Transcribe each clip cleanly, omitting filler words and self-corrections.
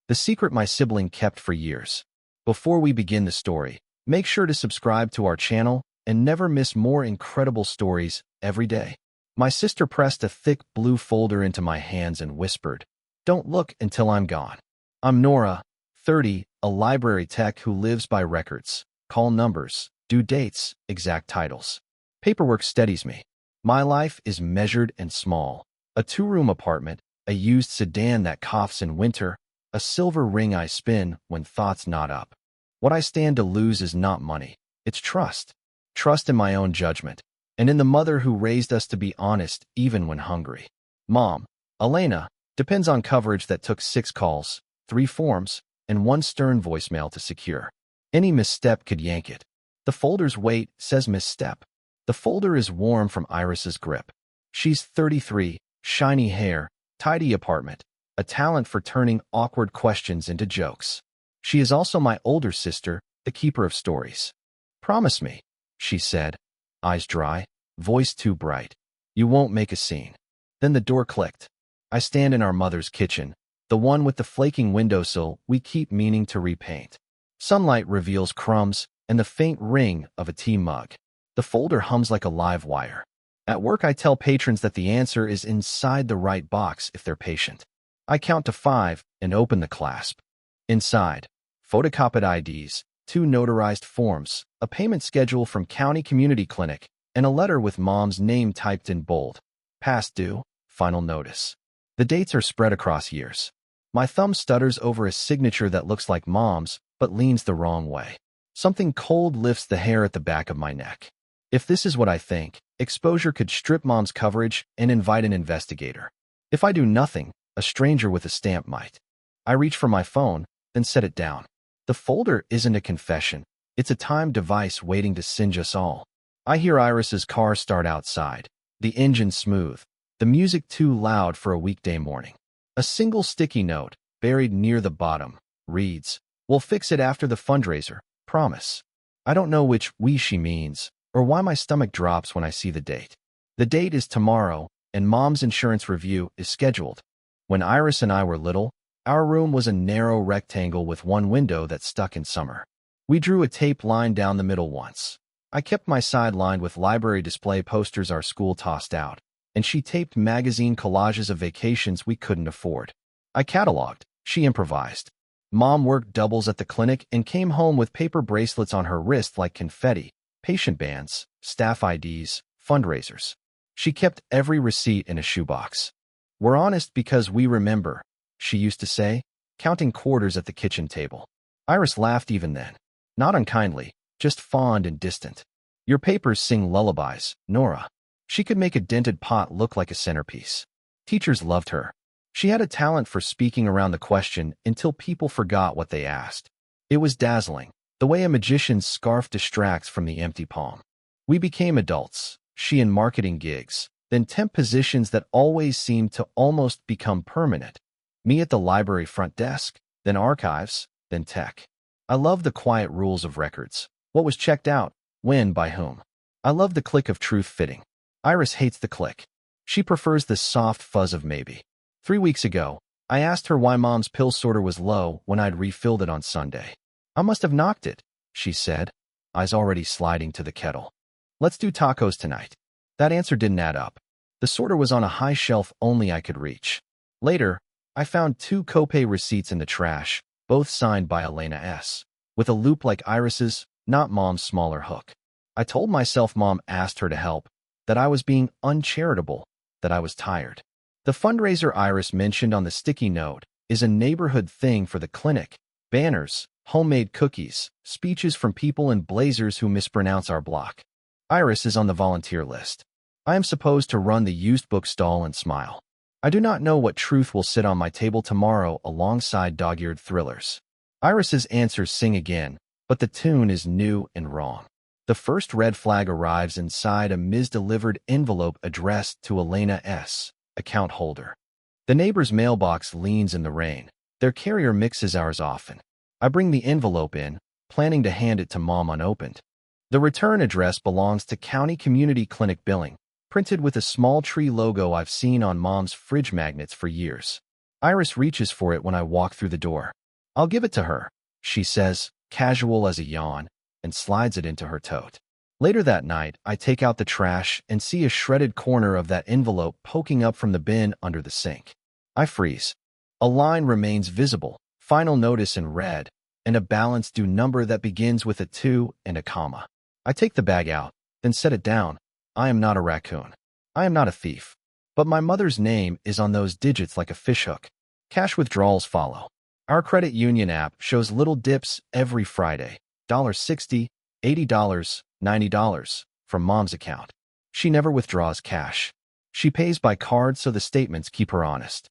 The secret my sibling kept for years. Before we begin the story, make sure to subscribe to our channel and never miss more incredible stories every day. My sister pressed a thick blue folder into my hands and whispered, "Don't look until I'm gone." I'm Nora, 30, a library tech who lives by records, call numbers, due dates, exact titles. Paperwork steadies me. My life is measured and small. A 2-room apartment, a used sedan that coughs in winter, a silver ring I spin when thoughts knot up. What I stand to lose is not money. It's trust. Trust in my own judgment, and in the mother who raised us to be honest even when hungry. Mom, Elena, depends on coverage that took 6 calls, 3 forms, and 1 stern voicemail to secure. Any misstep could yank it. The folder's weight says misstep. The folder is warm from Iris's grip. She's 33, shiny hair, tidy apartment, a talent for turning awkward questions into jokes. She is also my older sister, the keeper of stories. "Promise me," she said, eyes dry, voice too bright. "You won't make a scene." Then the door clicked. I stand in our mother's kitchen, the one with the flaking windowsill we keep meaning to repaint. Sunlight reveals crumbs and the faint ring of a tea mug. The folder hums like a live wire. At work, I tell patrons that the answer is inside the right box if they're patient. I count to 5 and open the clasp. Inside, photocopied IDs, 2 notarized forms, a payment schedule from County Community Clinic, and a letter with Mom's name typed in bold. Past due, final notice. The dates are spread across years. My thumb stutters over a signature that looks like Mom's, but leans the wrong way. Something cold lifts the hair at the back of my neck. If this is what I think, exposure could strip Mom's coverage and invite an investigator. If I do nothing, a stranger with a stamp might. I reach for my phone, then set it down. The folder isn't a confession. It's a timed device waiting to singe us all. I hear Iris's car start outside, the engine smooth, the music too loud for a weekday morning. A single sticky note, buried near the bottom, reads, "We'll fix it after the fundraiser, promise." I don't know which "we" she means, or why my stomach drops when I see the date. The date is tomorrow, and Mom's insurance review is scheduled. When Iris and I were little, our room was a narrow rectangle with 1 window that stuck in summer. We drew a tape line down the middle once. I kept my side lined with library display posters our school tossed out, and she taped magazine collages of vacations we couldn't afford. I cataloged, she improvised. Mom worked doubles at the clinic and came home with paper bracelets on her wrist like confetti, patient bands, staff IDs, fundraisers. She kept every receipt in a shoebox. "We're honest because we remember," she used to say, counting quarters at the kitchen table. Iris laughed even then. Not unkindly, just fond and distant. "Your papers sing lullabies, Nora." She could make a dented pot look like a centerpiece. Teachers loved her. She had a talent for speaking around the question until people forgot what they asked. It was dazzling, the way a magician's scarf distracts from the empty palm. We became adults, she in marketing gigs, then temp positions that always seemed to almost become permanent. Me at the library front desk, then archives, then tech. I love the quiet rules of records. What was checked out, when, by whom. I love the click of truth fitting. Iris hates the click. She prefers the soft fuzz of maybe. 3 weeks ago, I asked her why Mom's pill sorter was low when I'd refilled it on Sunday. "I must have knocked it," she said, eyes already sliding to the kettle. "Let's do tacos tonight." That answer didn't add up. The sorter was on a high shelf only I could reach. Later, I found 2 copay receipts in the trash, both signed by Elena S., with a loop like Iris's, not Mom's smaller hook. I told myself Mom asked her to help, that I was being uncharitable, that I was tired. The fundraiser Iris mentioned on the sticky note is a neighborhood thing for the clinic. Banners, homemade cookies, speeches from people in blazers who mispronounce our block. Iris is on the volunteer list. I am supposed to run the used book stall and smile. I do not know what truth will sit on my table tomorrow alongside dog-eared thrillers. Iris's answers sing again, but the tune is new and wrong. The first red flag arrives inside a mis-delivered envelope addressed to Elena S., account holder. The neighbor's mailbox leans in the rain. Their carrier mixes ours often. I bring the envelope in, planning to hand it to Mom unopened. The return address belongs to County Community Clinic billing, printed with a small tree logo I've seen on Mom's fridge magnets for years. Iris reaches for it when I walk through the door. "I'll give it to her," she says, casual as a yawn, and slides it into her tote. Later that night, I take out the trash and see a shredded corner of that envelope poking up from the bin under the sink. I freeze. A line remains visible, final notice in red, and a balance due number that begins with a 2 and a comma. I take the bag out, then set it down. I am not a raccoon. I am not a thief. But my mother's name is on those digits like a fishhook. Cash withdrawals follow. Our credit union app shows little dips every Friday. $60, $80, $90 from Mom's account. She never withdraws cash. She pays by card so the statements keep her honest.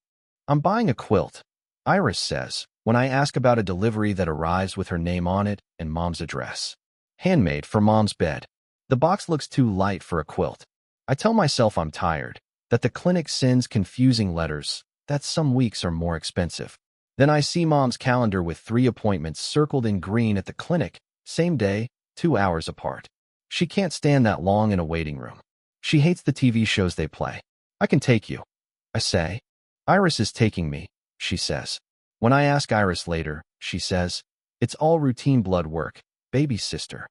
"I'm buying a quilt," Iris says, when I ask about a delivery that arrives with her name on it and Mom's address. "Handmade for Mom's bed." The box looks too light for a quilt. I tell myself I'm tired, that the clinic sends confusing letters, that some weeks are more expensive. Then I see Mom's calendar with 3 appointments circled in green at the clinic, same day, 2 hours apart. She can't stand that long in a waiting room. She hates the TV shows they play. "I can take you," I say. "Iris is taking me," she says. When I ask Iris later, she says, "It's all routine blood work, baby sister."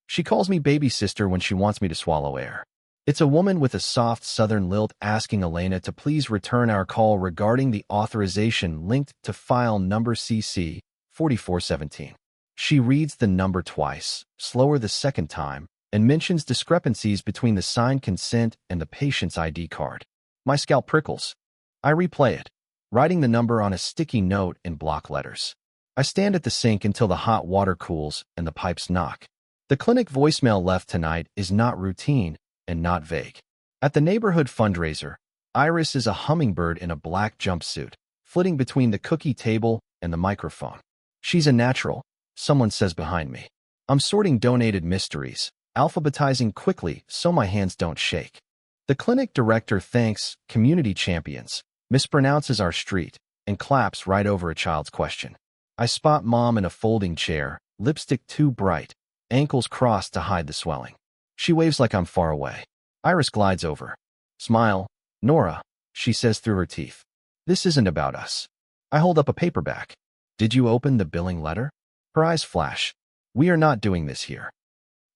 She calls me baby sister when she wants me to swallow air. It's a woman with a soft southern lilt asking Elena to please return our call regarding the authorization linked to file number CC 4417. She reads the number twice, slower the second time, and mentions discrepancies between the signed consent and the patient's ID card. My scalp prickles. I replay it, writing the number on a sticky note in block letters. I stand at the sink until the hot water cools and the pipes knock. The clinic voicemail left tonight is not routine and not vague. At the neighborhood fundraiser, Iris is a hummingbird in a black jumpsuit, flitting between the cookie table and the microphone. "She's a natural," someone says behind me. I'm sorting donated mysteries, alphabetizing quickly so my hands don't shake. The clinic director thanks community champions, mispronounces our street, and claps right over a child's question. I spot Mom in a folding chair, lipstick too bright, ankles crossed to hide the swelling. She waves like I'm far away. Iris glides over. "Smile, Nora," she says through her teeth. "This isn't about us." I hold up a paperback. "Did you open the billing letter?" Her eyes flash. "We are not doing this here.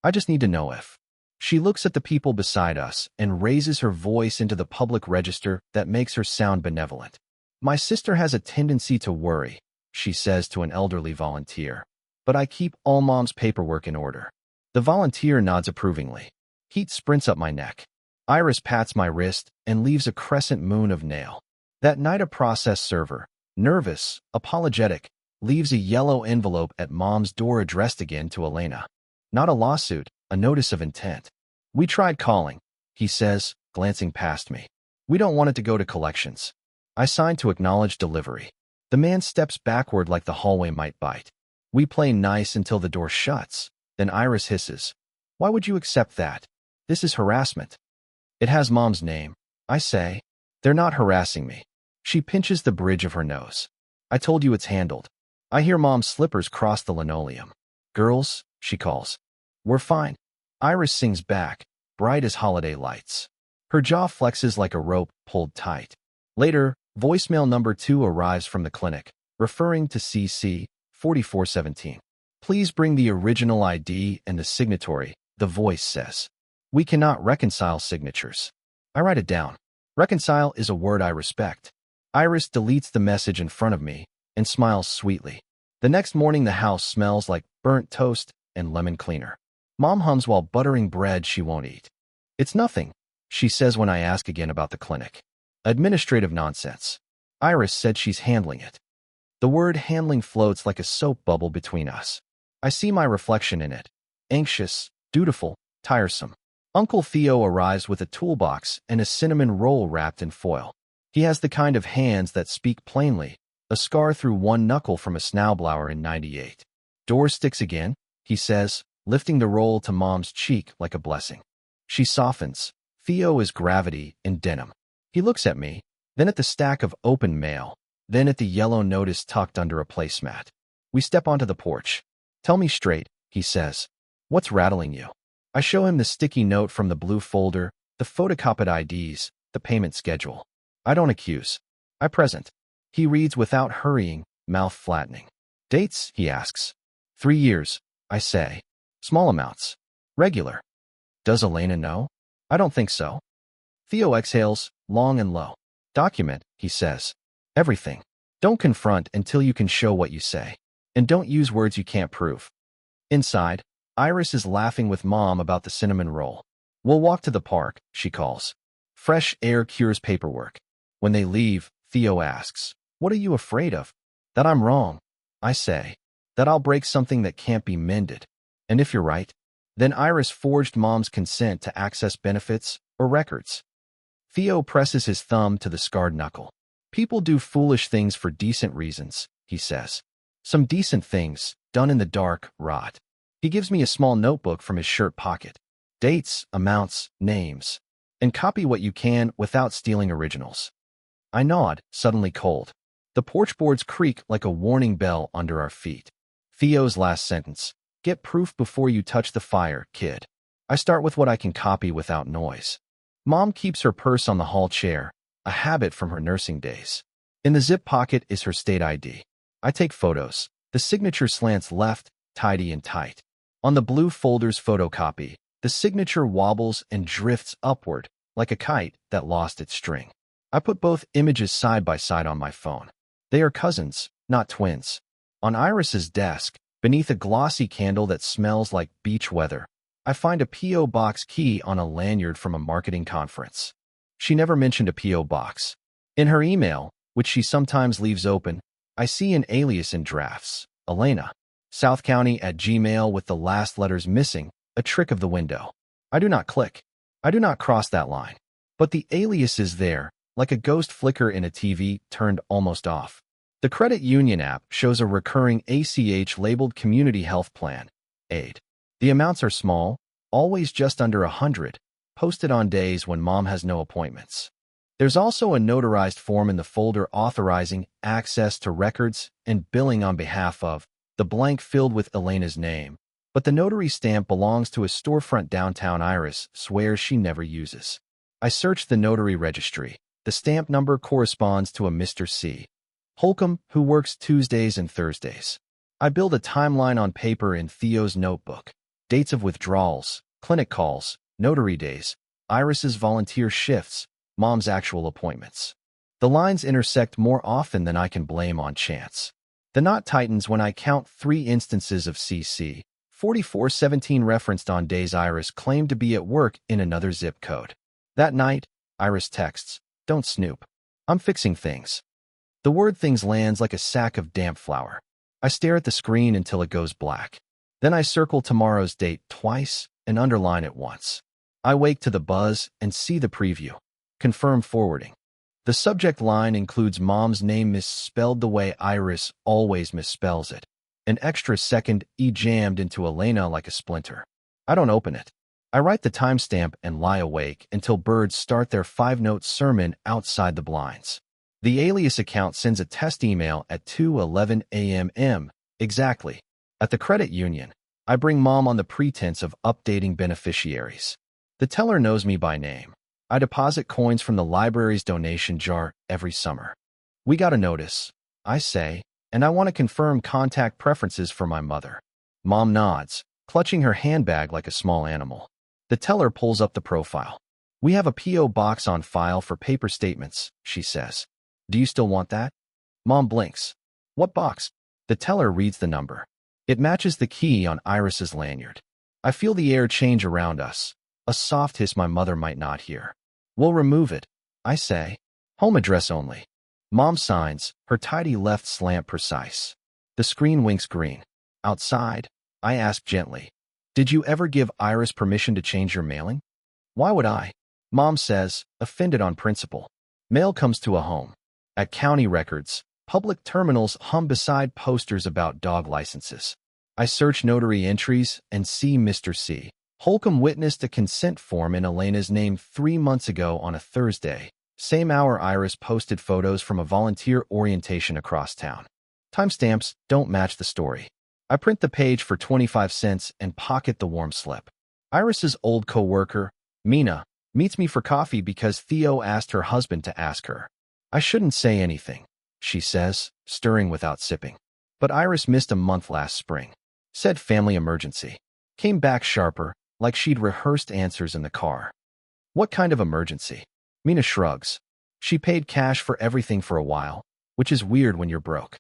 I just need to know if." She looks at the people beside us and raises her voice into the public register that makes her sound benevolent. "My sister has a tendency to worry," she says to an elderly volunteer, "but I keep all Mom's paperwork in order." The volunteer nods approvingly. Heat sprints up my neck. Iris pats my wrist and leaves a crescent moon of nail. That night a process server, nervous, apologetic, leaves a yellow envelope at Mom's door addressed again to Elena. Not a lawsuit, a notice of intent. "We tried calling," he says, glancing past me. "We don't want it to go to collections." I sign to acknowledge delivery. The man steps backward like the hallway might bite. We play nice until the door shuts. Then Iris hisses, "Why would you accept that? This is harassment." "It has Mom's name," I say. "They're not harassing me." She pinches the bridge of her nose. "I told you it's handled." I hear Mom's slippers cross the linoleum. "Girls," she calls. "We're fine." Iris sings back, bright as holiday lights. Her jaw flexes like a rope pulled tight. Later, voicemail number 2 arrives from the clinic, referring to CC 4417. "Please bring the original ID and the signatory," the voice says. "We cannot reconcile signatures." I write it down. Reconcile is a word I respect. Iris deletes the message in front of me and smiles sweetly. The next morning the house smells like burnt toast and lemon cleaner. Mom hums while buttering bread she won't eat. "It's nothing," she says when I ask again about the clinic. "Administrative nonsense." Iris said she's handling it. The word handling floats like a soap bubble between us. I see my reflection in it. Anxious, dutiful, tiresome. Uncle Theo arrives with a toolbox and a cinnamon roll wrapped in foil. He has the kind of hands that speak plainly, a scar through one knuckle from a snowblower in '98. "Door sticks again," he says, lifting the roll to Mom's cheek like a blessing. She softens. Theo is gravity in denim. He looks at me, then at the stack of open mail, then at the yellow notice tucked under a placemat. We step onto the porch. "Tell me straight," he says. "What's rattling you?" I show him the sticky note from the blue folder, the photocopied IDs, the payment schedule. I don't accuse. I present. He reads without hurrying, mouth flattening. Dates, he asks. 3 years, I say. Small amounts. Regular. Does Elena know? I don't think so. Theo exhales, long and low. Document, he says. Everything. Don't confront until you can show what you say. And don't use words you can't prove. Inside, Iris is laughing with Mom about the cinnamon roll. We'll walk to the park, she calls. Fresh air cures paperwork. When they leave, Theo asks, what are you afraid of? That I'm wrong, I say. That I'll break something that can't be mended. And if you're right, then Iris forged Mom's consent to access benefits or records. Theo presses his thumb to the scarred knuckle. People do foolish things for decent reasons, he says. Some decent things, done in the dark, rot. He gives me a small notebook from his shirt pocket. Dates, amounts, names. And copy what you can without stealing originals. I nod, suddenly cold. The porch boards creak like a warning bell under our feet. Theo's last sentence. Get proof before you touch the fire, kid. I start with what I can copy without noise. Mom keeps her purse on the hall chair, a habit from her nursing days. In the zip pocket is her state ID. I take photos. The signature slants left, tidy and tight. On the blue folder's photocopy, the signature wobbles and drifts upward, like a kite that lost its string. I put both images side by side on my phone. They are cousins, not twins. On Iris's desk, beneath a glossy candle that smells like beach weather, I find a P.O. box key on a lanyard from a marketing conference. She never mentioned a P.O. box. In her email, which she sometimes leaves open, I see an alias in drafts, Elena. South County at Gmail with the last letters missing, a trick of the window. I do not click. I do not cross that line. But the alias is there, like a ghost flicker in a TV turned almost off. The credit union app shows a recurring ACH labeled Community Health Plan, aid. The amounts are small, always just under 100, posted on days when Mom has no appointments. There's also a notarized form in the folder authorizing access to records and billing on behalf of, the blank filled with Elena's name, but the notary stamp belongs to a storefront downtown Iris swears she never uses. I search the notary registry. The stamp number corresponds to a Mr. C. Holcomb, who works Tuesdays and Thursdays. I build a timeline on paper in Theo's notebook. Dates of withdrawals, clinic calls, notary days, Iris's volunteer shifts, Mom's actual appointments. The lines intersect more often than I can blame on chance. The knot tightens when I count 3 instances of CC 4417 referenced on days Iris claimed to be at work in another zip code. That night, Iris texts, "Don't snoop. I'm fixing things." The word things lands like a sack of damp flour. I stare at the screen until it goes black. Then I circle tomorrow's date twice and underline it once. I wake to the buzz and see the preview. Confirm forwarding. The subject line includes Mom's name misspelled the way Iris always misspells it. An extra second E jammed into Elena like a splinter. I don't open it. I write the timestamp and lie awake until birds start their 5-note sermon outside the blinds. The alias account sends a test email at 2:11 a.m. exactly. At the credit union, I bring Mom on the pretense of updating beneficiaries. The teller knows me by name. I deposit coins from the library's donation jar every summer. We got a notice, I say, and I want to confirm contact preferences for my mother. Mom nods, clutching her handbag like a small animal. The teller pulls up the profile. We have a P.O. box on file for paper statements, she says. Do you still want that? Mom blinks. What box? The teller reads the number. It matches the key on Iris's lanyard. I feel the air change around us, a soft hiss my mother might not hear. We'll remove it, I say. Home address only. Mom signs, her tidy left slant precise. The screen winks green. Outside, I ask gently, did you ever give Iris permission to change your mailing? Why would I? Mom says, offended on principle. Mail comes to a home. At county records, public terminals hum beside posters about dog licenses. I search notary entries and see Mr. C. Holcomb witnessed a consent form in Elena's name 3 months ago on a Thursday. Same hour Iris posted photos from a volunteer orientation across town. Timestamps don't match the story. I print the page for 25 cents and pocket the warm slip. Iris's old co-worker, Mina, meets me for coffee because Theo asked her husband to ask her. I shouldn't say anything. she says, stirring without sipping. But Iris missed a month last spring. Said family emergency. Came back sharper, like she'd rehearsed answers in the car. What kind of emergency? Mina shrugs. She paid cash for everything for a while, which is weird when you're broke.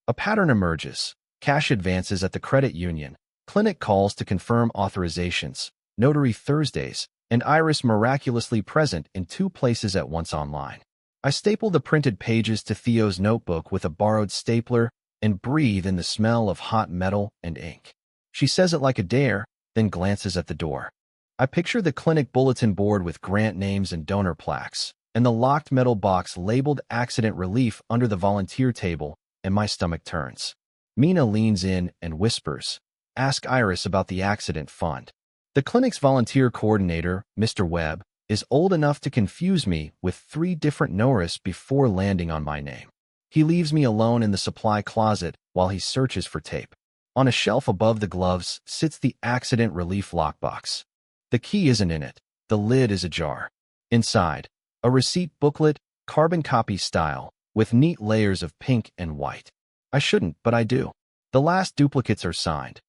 A pattern emerges. Cash advances at the credit union, clinic calls to confirm authorizations, notary Thursdays, and Iris miraculously present in 2 places at once online. I staple the printed pages to Theo's notebook with a borrowed stapler and breathe in the smell of hot metal and ink. She says it like a dare, then glances at the door. I picture the clinic bulletin board with grant names and donor plaques, and the locked metal box labeled accident relief under the volunteer table, and my stomach turns. Mina leans in and whispers, "Ask Iris about the accident fund." The clinic's volunteer coordinator, Mr. Webb, is old enough to confuse me with 3 different Noras before landing on my name. He leaves me alone in the supply closet while he searches for tape. On a shelf above the gloves sits the accident relief lockbox. The key isn't in it. The lid is ajar. Inside, a receipt booklet, carbon copy style, with neat layers of pink and white. I shouldn't, but I do. The last duplicates are signed.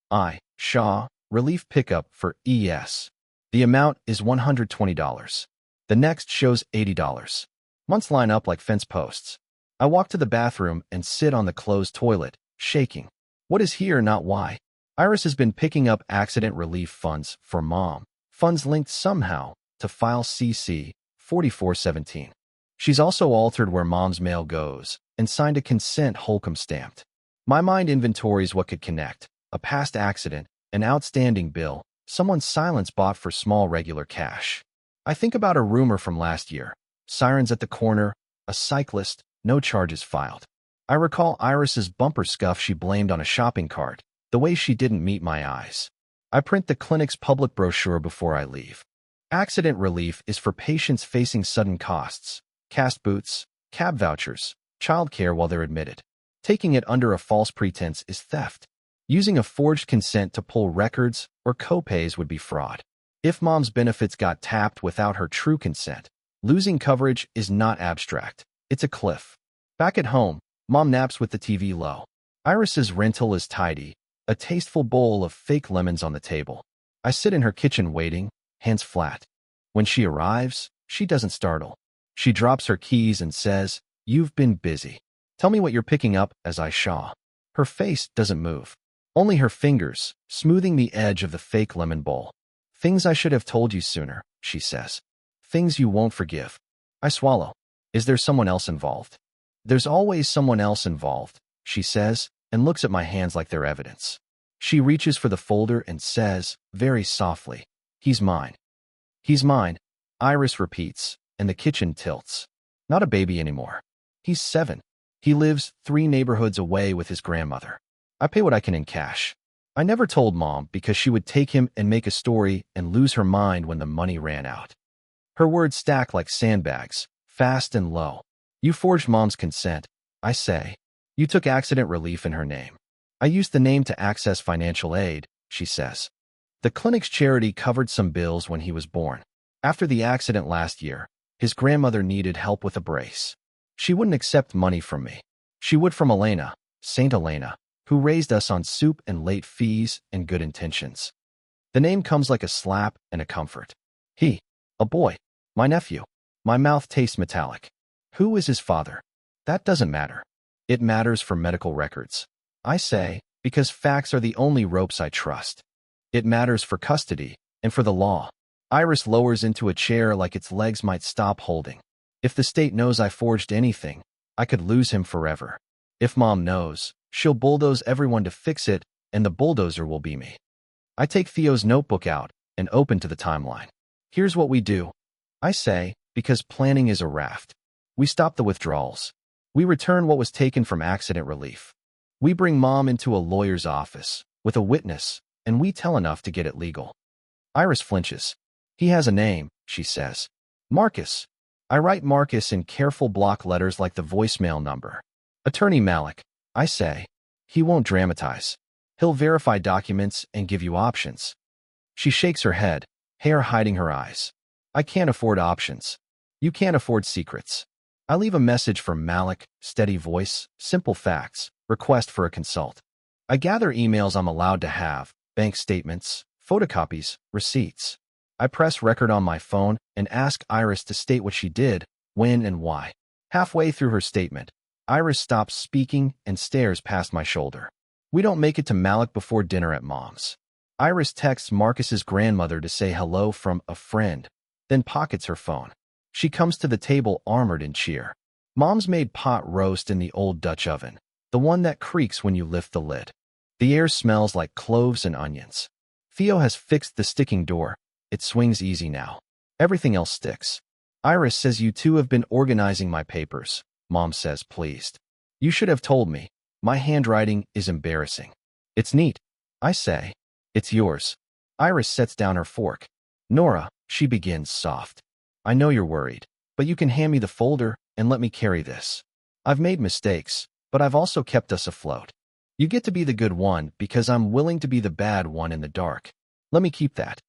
I, Shaw, relief pickup for ES. The amount is $120. The next shows $80. Months line up like fence posts. I walk to the bathroom and sit on the closed toilet, shaking. What is here, not why? Iris has been picking up accident relief funds for Mom. Funds linked somehow to file CC 4417. She's also altered where Mom's mail goes and signed a consent Holcomb stamped. My mind inventories what could connect: a past accident, an outstanding bill, someone's silence bought for small regular cash. I think about a rumor from last year. Sirens at the corner, a cyclist, no charges filed. I recall Iris's bumper scuff she blamed on a shopping cart, the way she didn't meet my eyes. I print the clinic's public brochure before I leave. Accident relief is for patients facing sudden costs, cast boots, cab vouchers, childcare while they're admitted. Taking it under a false pretense is theft. Using a forged consent to pull records or copays would be fraud. If Mom's benefits got tapped without her true consent, losing coverage is not abstract. It's a cliff. Back at home, Mom naps with the TV low. Iris's rental is tidy, a tasteful bowl of fake lemons on the table. I sit in her kitchen waiting, hands flat. When she arrives, she doesn't startle. She drops her keys and says, "You've been busy. Tell me what you're picking up," as I shaw. Her face doesn't move. Only her fingers, smoothing the edge of the fake lemon bowl. "Things I should have told you sooner," she says. "Things you won't forgive." I swallow. "Is there someone else involved?" "There's always someone else involved," she says, and looks at my hands like they're evidence. She reaches for the folder and says, very softly, "He's mine." "He's mine," Iris repeats, and the kitchen tilts. Not a baby anymore. He's 7. He lives 3 neighborhoods away with his grandmother. I pay what I can in cash. I never told Mom because she would take him and make a story and lose her mind when the money ran out. Her words stack like sandbags, fast and low. "You forged Mom's consent," I say. "You took accident relief in her name." "I used the name to access financial aid," she says. "The clinic's charity covered some bills when he was born. After the accident last year, his grandmother needed help with a brace. She wouldn't accept money from me. She would from Elena, Saint Elena, who raised us on soup and late fees and good intentions." The name comes like a slap and a comfort. He, a boy, my nephew. My mouth tastes metallic. Who is his father? That doesn't matter. It matters for medical records. I say, because facts are the only ropes I trust. It matters for custody and for the law. Iris lowers into a chair like its legs might stop holding. If the state knows I forged anything, I could lose him forever. If Mom knows, she'll bulldoze everyone to fix it, and the bulldozer will be me. I take Theo's notebook out and open to the timeline. "Here's what we do," I say, because planning is a raft. We stop the withdrawals. We return what was taken from accident relief. We bring Mom into a lawyer's office with a witness, and we tell enough to get it legal. Iris flinches. "He has a name," she says. "Marcus." I write Marcus in careful block letters like the voicemail number. "Attorney Malik," I say. "He won't dramatize. He'll verify documents and give you options." She shakes her head, hair hiding her eyes. "I can't afford options. You can't afford secrets." I leave a message for Malik, steady voice, simple facts, request for a consult. I gather emails I'm allowed to have, bank statements, photocopies, receipts. I press record on my phone and ask Iris to state what she did, when and why. Halfway through her statement, Iris stops speaking and stares past my shoulder. We don't make it to Malik before dinner at Mom's. Iris texts Marcus's grandmother to say hello from a friend, then pockets her phone. She comes to the table armored in cheer. Mom's made pot roast in the old Dutch oven, the one that creaks when you lift the lid. The air smells like cloves and onions. Theo has fixed the sticking door. It swings easy now. Everything else sticks. Iris says you two have been organizing my papers. Mom says, pleased. You should have told me. My handwriting is embarrassing. It's neat. I say. It's yours. Iris sets down her fork. Nora, she begins soft. I know you're worried, but you can hand me the folder and let me carry this. I've made mistakes, but I've also kept us afloat. You get to be the good one because I'm willing to be the bad one in the dark. Let me keep that.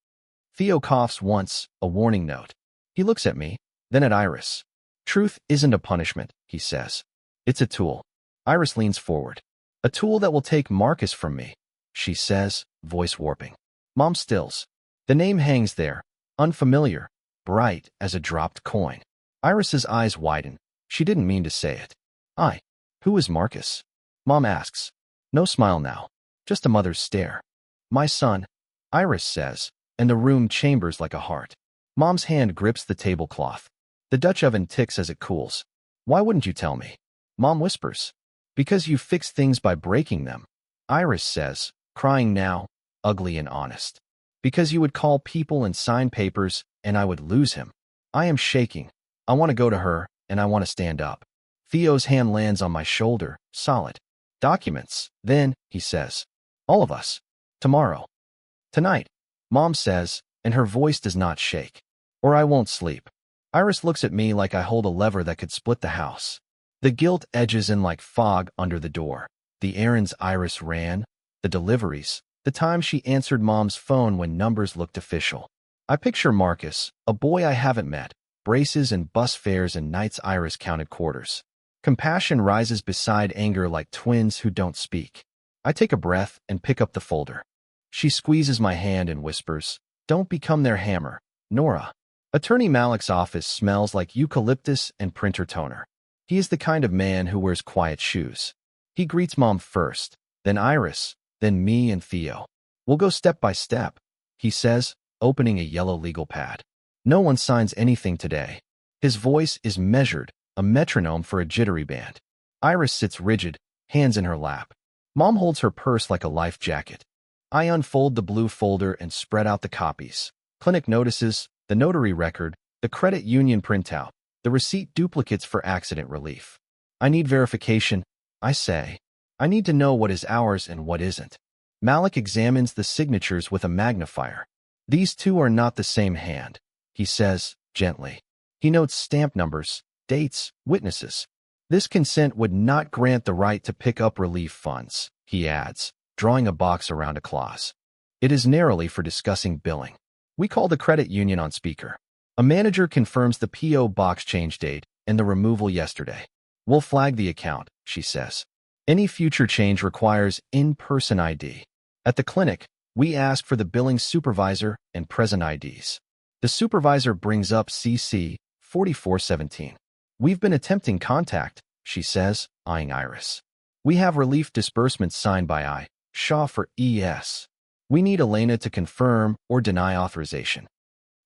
Theo coughs once, a warning note. He looks at me, then at Iris. Truth isn't a punishment, he says. It's a tool. Iris leans forward. A tool that will take Marcus from me, she says, voice warping. Mom stills. The name hangs there, unfamiliar, bright as a dropped coin. Iris's eyes widen. She didn't mean to say it. Who is Marcus? Mom asks. No smile now, just a mother's stare. My son, Iris says, and the room chambers like a heart. Mom's hand grips the tablecloth. The Dutch oven ticks as it cools. Why wouldn't you tell me? Mom whispers. Because you fix things by breaking them. Iris says, crying now, ugly and honest. Because you would call people and sign papers, and I would lose him. I am shaking. I want to go to her, and I want to stand up. Theo's hand lands on my shoulder, solid. Documents, then, he says. All of us. Tomorrow. Tonight, Mom says, and her voice does not shake. Or I won't sleep. Iris looks at me like I hold a lever that could split the house. The guilt edges in like fog under the door. The errands Iris ran, the deliveries, the time she answered Mom's phone when numbers looked official. I picture Marcus, a boy I haven't met, braces and bus fares and nights Iris counted quarters. Compassion rises beside anger like twins who don't speak. I take a breath and pick up the folder. She squeezes my hand and whispers, don't become their hammer, Nora. Attorney Malik's office smells like eucalyptus and printer toner. He is the kind of man who wears quiet shoes. He greets Mom first, then Iris, then me and Theo. We'll go step by step, he says, opening a yellow legal pad. No one signs anything today. His voice is measured, a metronome for a jittery band. Iris sits rigid, hands in her lap. Mom holds her purse like a life jacket. I unfold the blue folder and spread out the copies. Clinic notices, the notary record, the credit union printout, the receipt duplicates for accident relief. I need verification, I say. I need to know what is ours and what isn't. Malik examines the signatures with a magnifier. These two are not the same hand, he says, gently. He notes stamp numbers, dates, witnesses. This consent would not grant the right to pick up relief funds, he adds, drawing a box around a clause. It is narrowly for discussing billing. We call the credit union on speaker. A manager confirms the P.O. box change date and the removal yesterday. We'll flag the account, she says. Any future change requires in-person ID. At the clinic, we ask for the billing supervisor and present IDs. The supervisor brings up CC 4417. We've been attempting contact, she says, eyeing Iris. We have relief disbursements signed by I. Shaw for ES. We need Elena to confirm or deny authorization.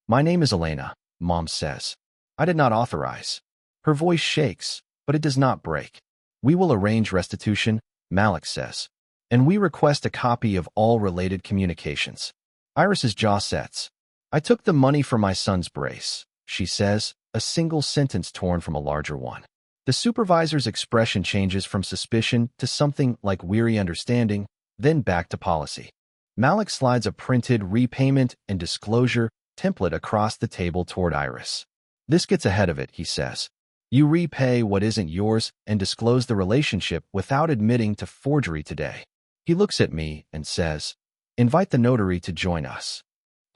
My name is Elena, Mom says. I did not authorize. Her voice shakes, but it does not break. We will arrange restitution, Malik says. And we request a copy of all related communications. Iris's jaw sets. I took the money for my son's brace, she says, a single sentence torn from a larger one. The supervisor's expression changes from suspicion to something like weary understanding, then back to policy. Malik slides a printed repayment and disclosure template across the table toward Iris. This gets ahead of it, he says. You repay what isn't yours and disclose the relationship without admitting to forgery today. He looks at me and says, invite the notary to join us.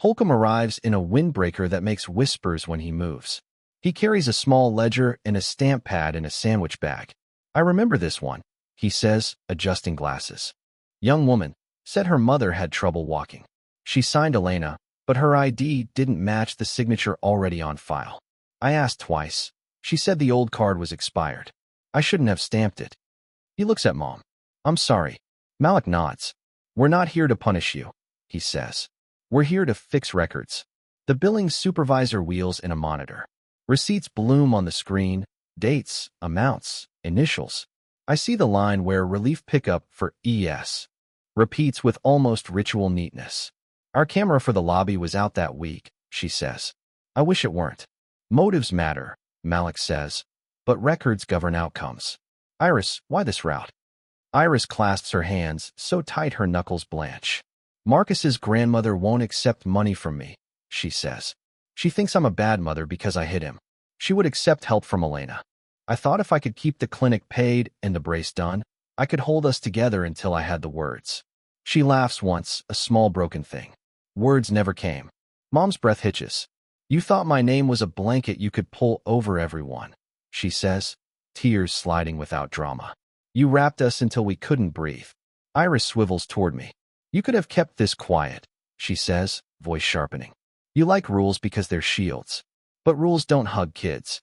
Holcomb arrives in a windbreaker that makes whispers when he moves. He carries a small ledger and a stamp pad in a sandwich bag. I remember this one, he says, adjusting glasses. Young woman, said her mother had trouble walking. She signed Elena, but her ID didn't match the signature already on file. I asked twice. She said the old card was expired. I shouldn't have stamped it. He looks at Mom. I'm sorry. Malik nods. We're not here to punish you, he says. We're here to fix records. The billing supervisor wheels in a monitor. Receipts bloom on the screen, dates, amounts, initials. I see the line where relief pickup for ES repeats with almost ritual neatness. Our camera for the lobby was out that week, she says. I wish it weren't. Motives matter, Malik says, but records govern outcomes. Iris, why this route? Iris clasps her hands so tight her knuckles blanch. Marcus's grandmother won't accept money from me, she says. She thinks I'm a bad mother because I hit him. She would accept help from Elena. I thought if I could keep the clinic paid and the brace done, I could hold us together until I had the words. She laughs once, a small broken thing. Words never came. Mom's breath hitches. You thought my name was a blanket you could pull over everyone, she says, tears sliding without drama. You wrapped us until we couldn't breathe. Iris swivels toward me. You could have kept this quiet, she says, voice sharpening. You like rules because they're shields. But rules don't hug kids.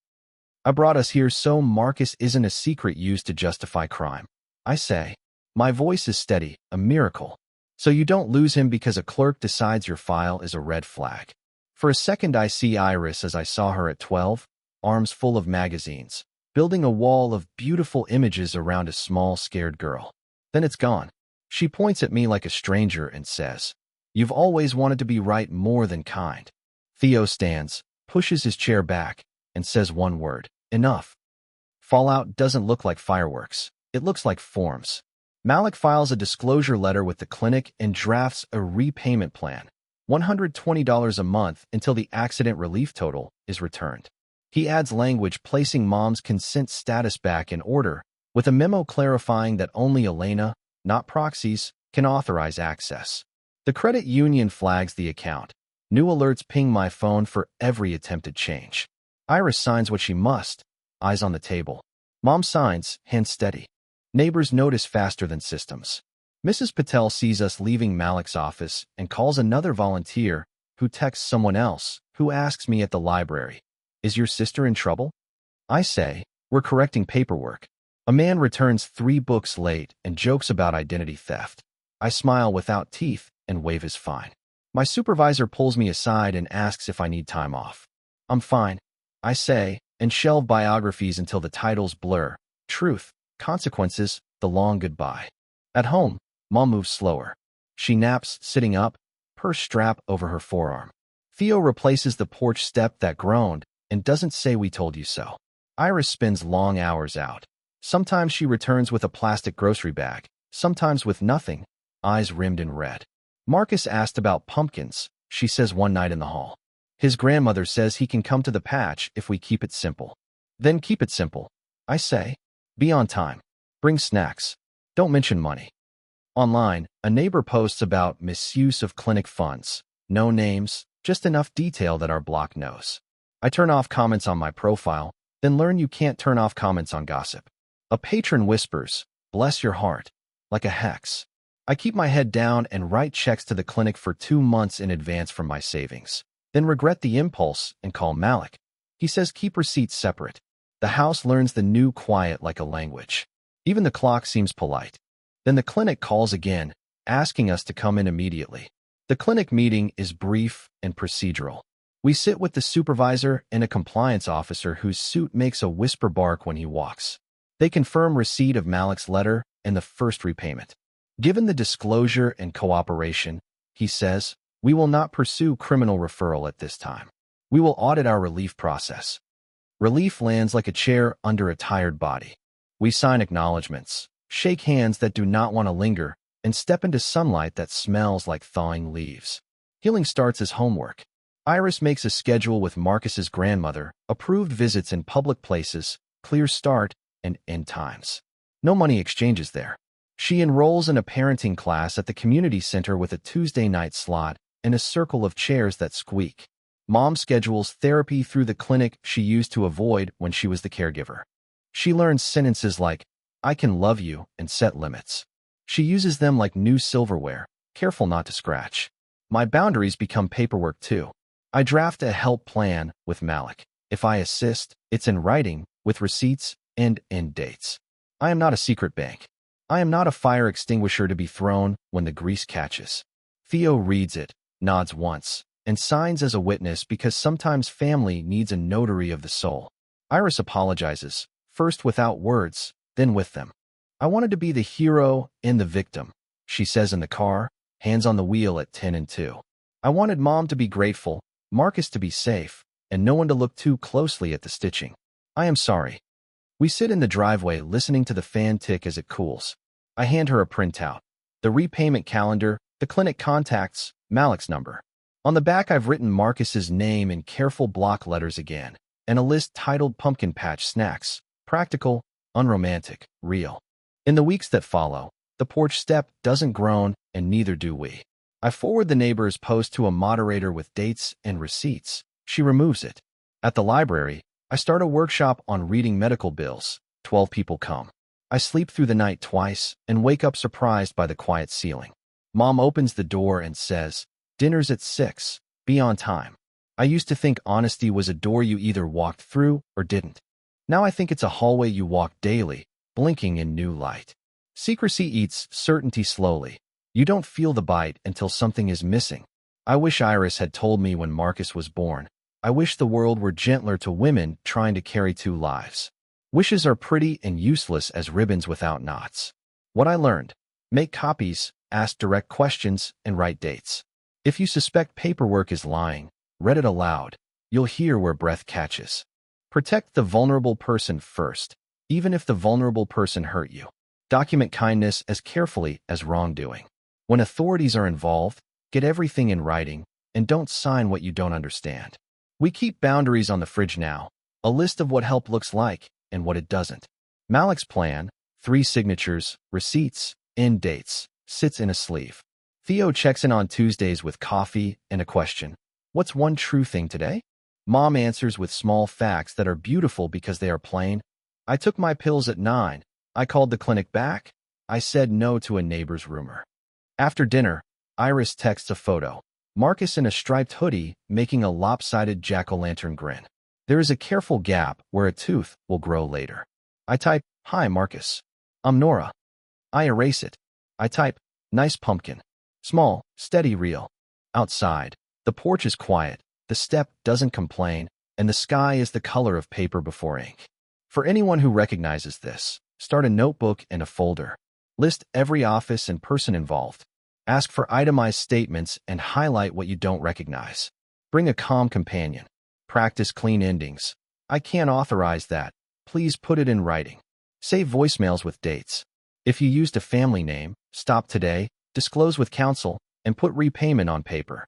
I brought us here so Marcus isn't a secret used to justify crime. I say. My voice is steady, a miracle. So you don't lose him because a clerk decides your file is a red flag. For a second I see Iris as I saw her at 12, arms full of magazines, building a wall of beautiful images around a small, scared girl. Then it's gone. She points at me like a stranger and says, You've always wanted to be right more than kind. Theo stands, pushes his chair back, and says one word, enough. Fallout doesn't look like fireworks. It looks like forms. Malik files a disclosure letter with the clinic and drafts a repayment plan, $120 a month until the accident relief total is returned. He adds language placing Mom's consent status back in order, with a memo clarifying that only Elena, not proxies, can authorize access. The credit union flags the account. New alerts ping my phone for every attempted change. Iris signs what she must, eyes on the table. Mom signs, hands steady. Neighbors notice faster than systems. Mrs. Patel sees us leaving Malik's office and calls another volunteer, who texts someone else, who asks me at the library, Is your sister in trouble? I say, We're correcting paperwork. A man returns 3 books late and jokes about identity theft. I smile without teeth and wave his fine. My supervisor pulls me aside and asks if I need time off. I'm fine, I say, and shelve biographies until the titles blur. Truth, consequences, the long goodbye. At home, Mom moves slower. She naps, sitting up, purse strap over her forearm. Theo replaces the porch step that groaned and doesn't say we told you so. Iris spends long hours out. Sometimes she returns with a plastic grocery bag, sometimes with nothing, eyes rimmed in red. Marcus asked about pumpkins, she says one night in the hall. His grandmother says he can come to the patch if we keep it simple. Then keep it simple, I say. Be on time. Bring snacks. Don't mention money. Online, a neighbor posts about misuse of clinic funds. No names, just enough detail that our block knows. I turn off comments on my profile, then learn you can't turn off comments on gossip. A patron whispers, bless your heart, like a hex. I keep my head down and write checks to the clinic for 2 months in advance from my savings, then regret the impulse and call Malik. He says keep receipts separate. The house learns the new quiet like a language. Even the clock seems polite. Then the clinic calls again, asking us to come in immediately. The clinic meeting is brief and procedural. We sit with the supervisor and a compliance officer whose suit makes a whisper bark when he walks. They confirm receipt of Malik's letter and the first repayment. Given the disclosure and cooperation, he says, we will not pursue criminal referral at this time. We will audit our relief process. Relief lands like a chair under a tired body. We sign acknowledgments, shake hands that do not want to linger, and step into sunlight that smells like thawing leaves. Healing starts as homework. Iris makes a schedule with Marcus's grandmother, approved visits in public places, clear start, and end times. No money exchanges there. She enrolls in a parenting class at the community center with a Tuesday night slot and a circle of chairs that squeak. Mom schedules therapy through the clinic she used to avoid when she was the caregiver. She learns sentences like, "I can love you," and set limits. She uses them like new silverware, careful not to scratch. My boundaries become paperwork too. I draft a help plan with Malik. If I assist, it's in writing, with receipts and end dates. I am not a secret bank. I am not a fire extinguisher to be thrown when the grease catches. Theo reads it, nods once, and signs as a witness because sometimes family needs a notary of the soul. Iris apologizes, first without words, then with them. "I wanted to be the hero and the victim," she says in the car, hands on the wheel at 10 and 2. "I wanted Mom to be grateful, Marcus to be safe, and no one to look too closely at the stitching. I am sorry." We sit in the driveway listening to the fan tick as it cools. I hand her a printout. The repayment calendar, the clinic contacts, Malik's number. On the back I've written Marcus's name in careful block letters again, and a list titled Pumpkin Patch Snacks. Practical, unromantic, real. In the weeks that follow, the porch step doesn't groan, and neither do we. I forward the neighbor's post to a moderator with dates and receipts. She removes it. At the library, I start a workshop on reading medical bills. 12 people come. I sleep through the night twice and wake up surprised by the quiet ceiling. Mom opens the door and says, "Dinner's at 6. Be on time." I used to think honesty was a door you either walked through or didn't. Now I think it's a hallway you walk daily, blinking in new light. Secrecy eats certainty slowly. You don't feel the bite until something is missing. I wish Iris had told me when Marcus was born. I wish the world were gentler to women trying to carry two lives. Wishes are pretty and useless as ribbons without knots. What I learned: make copies, ask direct questions, and write dates. If you suspect paperwork is lying, read it aloud. You'll hear where breath catches. Protect the vulnerable person first, even if the vulnerable person hurt you. Document kindness as carefully as wrongdoing. When authorities are involved, get everything in writing, and don't sign what you don't understand. We keep boundaries on the fridge now, a list of what help looks like and what it doesn't. Malik's plan, 3 signatures, receipts, end dates, sits in a sleeve. Theo checks in on Tuesdays with coffee and a question. "What's one true thing today?" Mom answers with small facts that are beautiful because they are plain. "I took my pills at 9. I called the clinic back. I said no to a neighbor's rumor." After dinner, Iris texts a photo. Marcus in a striped hoodie making a lopsided jack-o'-lantern grin. There is a careful gap where a tooth will grow later. I type, "Hi, Marcus. I'm Nora." I erase it. I type, "Nice pumpkin. Small, steady, real." Outside, the porch is quiet, the step doesn't complain, and the sky is the color of paper before ink. For anyone who recognizes this, start a notebook and a folder. List every office and person involved. Ask for itemized statements and highlight what you don't recognize. Bring a calm companion. Practice clean endings. "I can't authorize that. Please put it in writing." Save voicemails with dates. If you used a family name, stop today, disclose with counsel, and put repayment on paper.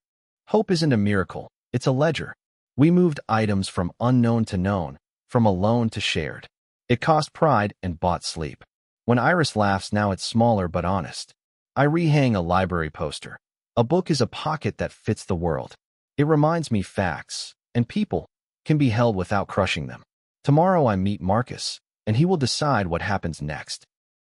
Hope isn't a miracle, it's a ledger. We moved items from unknown to known, from alone to shared. It cost pride and bought sleep. When Iris laughs, now it's smaller but honest. I rehang a library poster. A book is a pocket that fits the world. It reminds me facts, and people, can be held without crushing them. Tomorrow I meet Marcus, and he will decide what happens next.